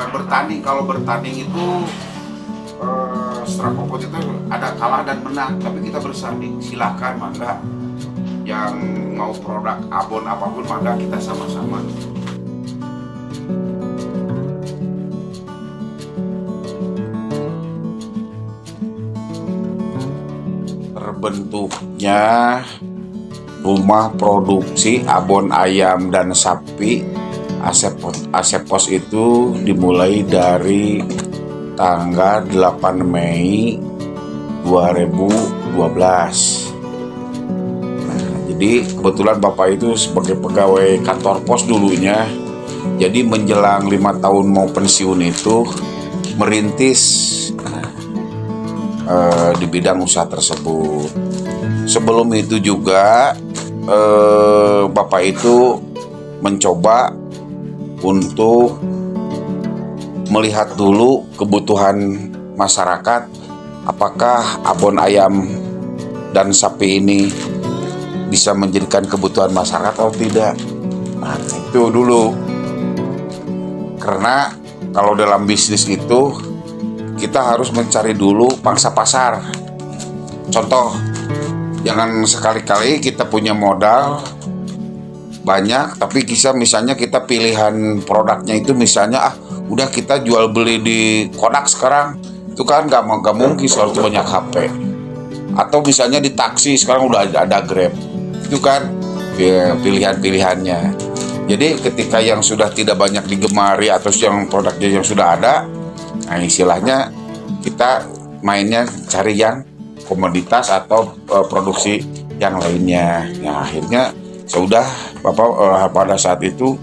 bukan bertanding. Kalau bertanding itu secara kompetitif ada kalah dan menang, tapi kita bersanding. Silakan, mangga. Yang mau produk abon apapun, mangga, kita sama-sama. Terbentuknya rumah produksi abon ayam dan sapi Asepos itu dimulai dari tanggal 8 Mei 2012. Jadi kebetulan Bapak itu sebagai pegawai kantor pos dulunya. Jadi menjelang 5 tahun mau pensiun itu merintis di bidang usaha tersebut. Sebelum itu juga Bapak itu mencoba untuk melihat dulu kebutuhan masyarakat, apakah abon ayam dan sapi ini bisa menjadikan kebutuhan masyarakat atau tidak. Nah, itu dulu. Karena kalau dalam bisnis itu kita harus mencari dulu pangsa pasar. Contoh, jangan sekali-kali kita punya modal banyak, tapi misalnya kita pilihan produknya itu misalnya udah kita jual beli di Kodak sekarang, itu kan nggak mungkin selalu banyak HP. Atau misalnya di taksi sekarang udah ada Grab, itu kan pilihan-pilihannya. Jadi ketika yang sudah tidak banyak digemari atau yang produknya yang sudah ada, nah istilahnya kita mainnya cari yang komoditas atau produksi yang lainnya. Nah akhirnya sudah Bapak pada saat itu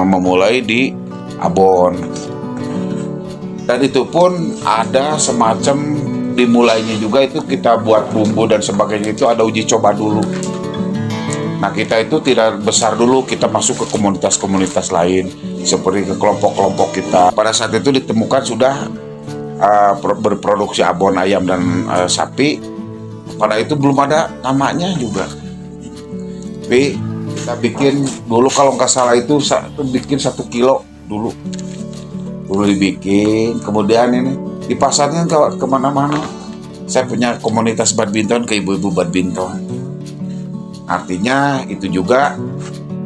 memulai di abon. Dan itu pun ada semacam dimulainya juga itu kita buat bumbu dan sebagainya, itu ada uji coba dulu. Nah kita itu tidak besar dulu, kita masuk ke komunitas-komunitas lain seperti ke kelompok-kelompok kita. Pada saat itu ditemukan sudah berproduksi abon ayam dan sapi. Pada itu belum ada namanya juga. Tapi kita bikin dulu, kalau nggak salah itu bikin 1 kilo dulu dibikin, kemudian ini dipasarnya ke kemana-mana. Saya punya komunitas badminton ke ibu-ibu badminton. Artinya itu juga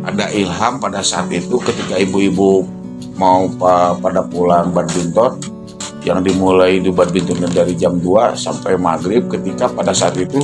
ada ilham pada saat itu ketika ibu-ibu mau pada pulang badminton, yang dimulai di badminton dari jam 2 sampai maghrib. Ketika pada saat itu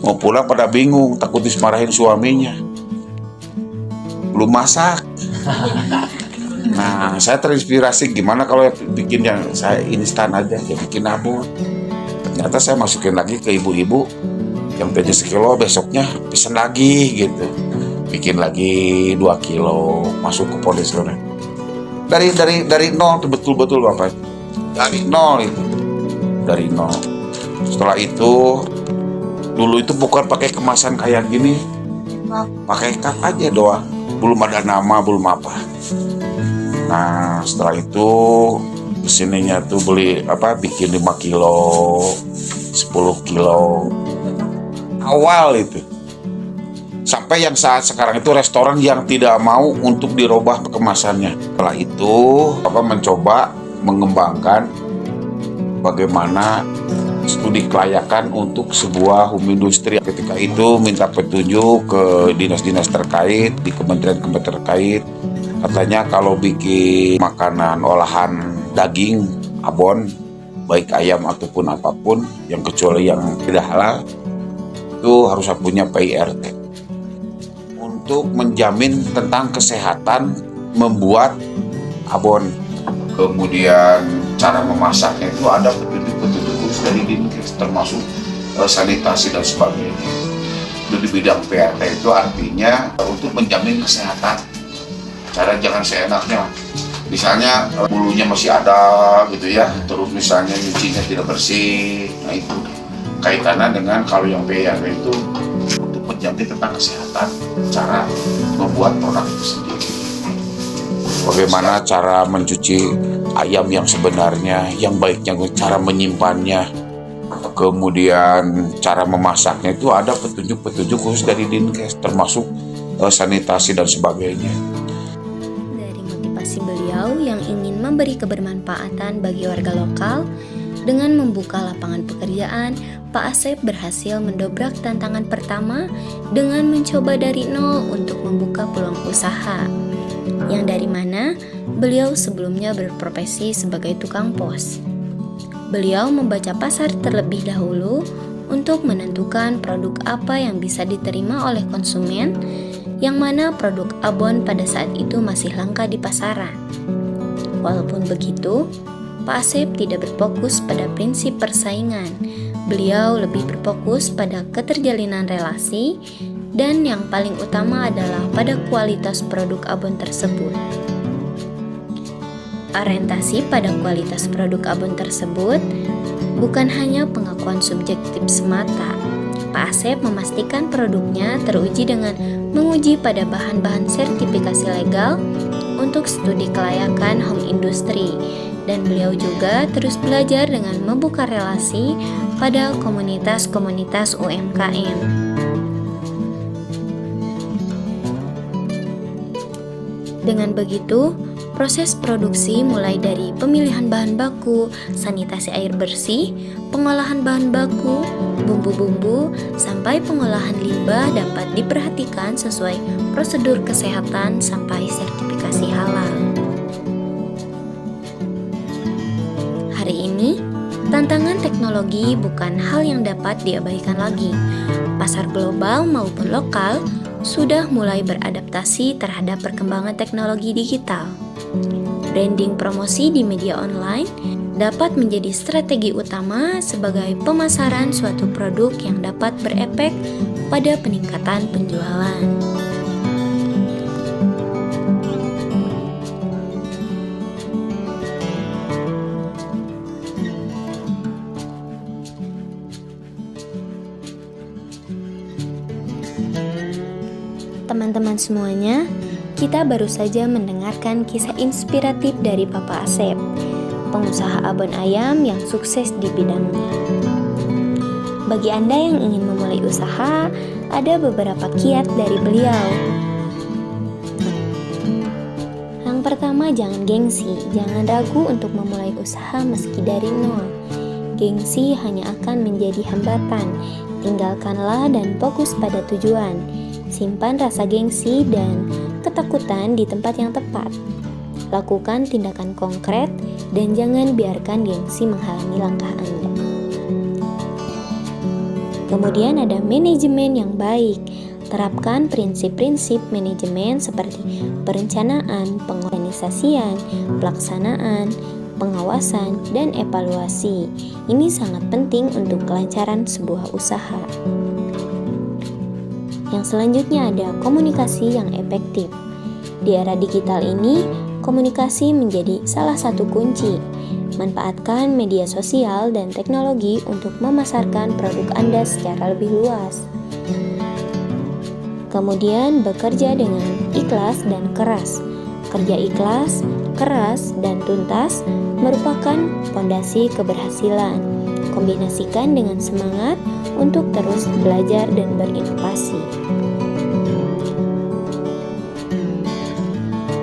mau pulang pada bingung, takut dimarahin suaminya, belum masak. Nah saya terinspirasi gimana kalau bikin yang saya instan aja, ya bikin abon. Ternyata saya masukin lagi ke ibu-ibu yang tadinya 1 kilo, besoknya pesen lagi gitu, bikin lagi 2 kilo, masuk ke polislon. Dari nol, betul-betul Bapak, dari nol itu, dari nol. Setelah itu dulu itu bukan pakai kemasan kayak gini, pakai cup aja doang, belum ada nama, belum apa. Nah setelah itu kesininya tuh beli bikin 5 kilo 10 kilo awal itu, sampai yang saat sekarang itu restoran yang tidak mau untuk dirubah kemasannya. Setelah itu mencoba mengembangkan bagaimana studi kelayakan untuk sebuah home industry. Ketika itu minta petunjuk ke dinas-dinas terkait, di kementerian-kementerian terkait. Katanya kalau bikin makanan olahan daging abon, baik ayam ataupun apapun, yang kecuali yang tidak halal, itu harus punya PIRT untuk menjamin tentang kesehatan membuat abon. Kemudian cara memasaknya itu ada petunjuk-petunjuk khusus dari Dinkes, termasuk sanitasi dan sebagainya. Itu di bidang PRT itu artinya untuk menjamin kesehatan. Cara jangan seenaknya, misalnya bulunya masih ada gitu ya, terus misalnya nyucinya tidak bersih. Nah itu kaitannya dengan kalau yang PRT itu untuk menjamin tentang kesehatan, cara membuat produk itu sendiri. Bagaimana cara mencuci ayam yang sebenarnya, yang baiknya, cara menyimpannya, kemudian cara memasaknya itu ada petunjuk-petunjuk khusus dari Dinkes, termasuk sanitasi dan sebagainya. Dari motivasi determinasi beliau yang ingin memberi kebermanfaatan bagi warga lokal, dengan membuka lapangan pekerjaan, Pak Asep berhasil mendobrak tantangan pertama dengan mencoba dari nol untuk membuka peluang usaha, yang dari mana beliau sebelumnya berprofesi sebagai tukang pos. Beliau membaca pasar terlebih dahulu untuk menentukan produk apa yang bisa diterima oleh konsumen, yang mana produk abon pada saat itu masih langka di pasaran. Walaupun begitu, Pak Asep tidak berfokus pada prinsip persaingan. Beliau lebih berfokus pada keterjalinan relasi, dan yang paling utama adalah pada kualitas produk abon tersebut. Orientasi pada kualitas produk abon tersebut bukan hanya pengakuan subjektif semata. Pak Asep memastikan produknya teruji dengan menguji pada bahan-bahan sertifikasi legal untuk studi kelayakan home industry, dan beliau juga terus belajar dengan membuka relasi pada komunitas-komunitas UMKM. Dengan begitu, proses produksi mulai dari pemilihan bahan baku, sanitasi air bersih, pengolahan bahan baku, bumbu-bumbu, sampai pengolahan limbah dapat diperhatikan sesuai prosedur kesehatan sampai sertifikasi halal. Hari ini, tantangan teknologi bukan hal yang dapat diabaikan lagi. Pasar global maupun lokal sudah mulai beradaptasi terhadap perkembangan teknologi digital. Branding promosi di media online dapat menjadi strategi utama sebagai pemasaran suatu produk yang dapat berefek pada peningkatan penjualan. Teman-teman semuanya, kita baru saja mendengarkan kisah inspiratif dari Papa Asep, pengusaha abon ayam yang sukses di bidangnya. Bagi Anda yang ingin memulai usaha, ada beberapa kiat dari beliau. Yang pertama, jangan gengsi, jangan ragu untuk memulai usaha meski dari nol. Gengsi hanya akan menjadi hambatan, tinggalkanlah dan fokus pada tujuan. Simpan rasa gengsi dan ketakutan di tempat yang tepat. Lakukan tindakan konkret dan jangan biarkan gengsi menghalangi langkah Anda. Kemudian ada manajemen yang baik. Terapkan prinsip-prinsip manajemen seperti perencanaan, pengorganisasian, pelaksanaan, pengawasan, dan evaluasi. Ini sangat penting untuk kelancaran sebuah usaha. Yang selanjutnya ada komunikasi yang efektif. Di era digital ini, komunikasi menjadi salah satu kunci. Manfaatkan media sosial dan teknologi untuk memasarkan produk Anda secara lebih luas. Kemudian bekerja dengan ikhlas dan keras. Kerja ikhlas, keras, dan tuntas merupakan fondasi keberhasilan. Kombinasikan dengan semangat untuk terus belajar dan berinovasi.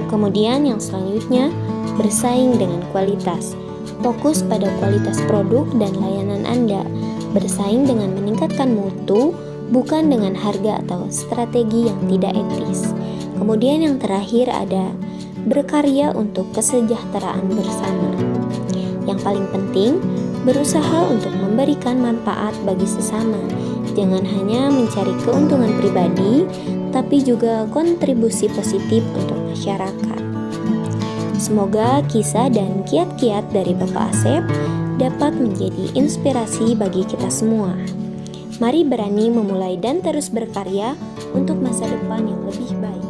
Kemudian yang selanjutnya, bersaing dengan kualitas. Fokus pada kualitas produk dan layanan Anda. Bersaing dengan meningkatkan mutu, bukan dengan harga atau strategi yang tidak etis. Kemudian yang terakhir ada berkarya untuk kesejahteraan bersama. Yang paling penting, berusaha untuk memberikan manfaat bagi sesama. Jangan hanya mencari keuntungan pribadi, tapi juga kontribusi positif untuk masyarakat. Semoga kisah dan kiat-kiat dari Bapak Asep dapat menjadi inspirasi bagi kita semua. Mari berani memulai dan terus berkarya untuk masa depan yang lebih baik.